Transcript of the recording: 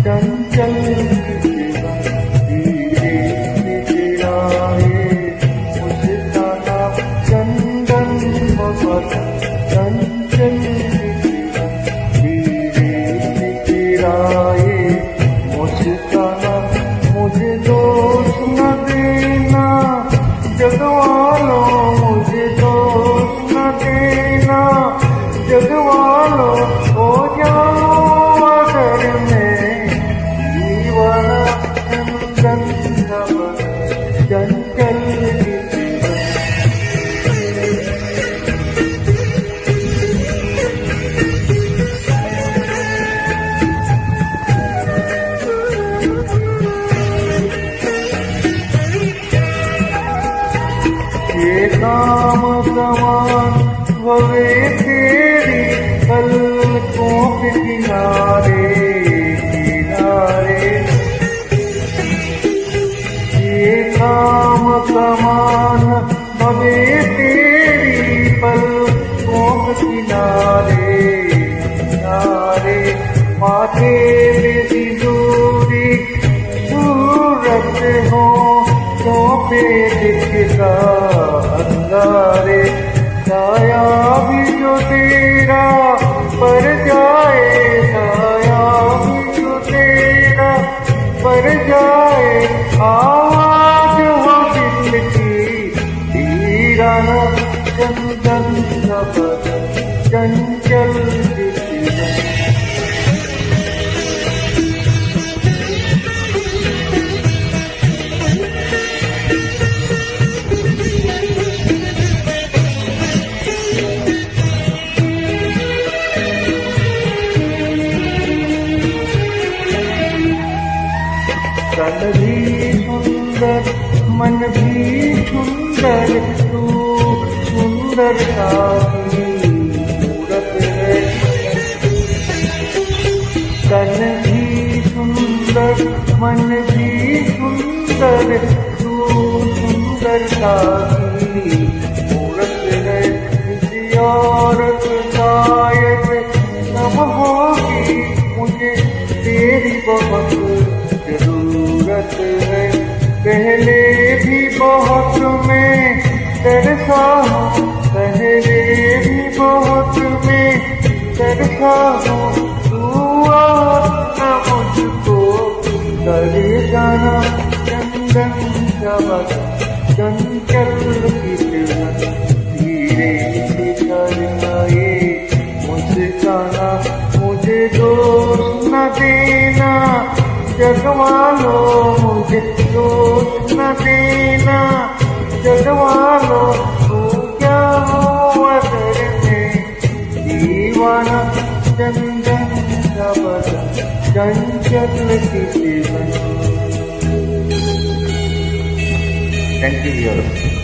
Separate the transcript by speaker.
Speaker 1: चंचल धीरे निकलाए मुझका नाम चंदन भवन चंचल धीरे निकलाए मुझका नाम मुझे दोष न देना जगवालो मुझे दोष न देना जगवालो हो जाओ अगर मैं दीवाना चंदन चंचल ये काम समान भवे तेरी पलकों के किनारे किनारे ये काम समान भवे तेरी पलकों के किनारे किनारे माथे में सिंदूरी सूरत हो तो पे दिखता अंगारे साया भी जो तेरा पर जाए साया भी जो तेरा पर जाए आवाज हो दिल की दीवाना चंदन चंचल तन भी सुंदर मन भी सुंदर तू सुंदरता की मूरत है तन भी सुंदर मन भी सुंदर तू सुंदरता की मूरत है किसी औरत शायद कब होगी मुझे तेरी बहुत जरूरत है पहले भी बहुत मैं तरसा हूँ पहले भी बहुत मैं तरसा हूँ तू अपना मुझको कर जाना चंदन शबद चंचल की धीरे निकलाए मुझकाना मुझे दोष न देना जगवालो मुझे दोष न देना जगवालो तू क्या हो अगर में दीवाना चंदन शबद चंचल की जीवन। Thank you.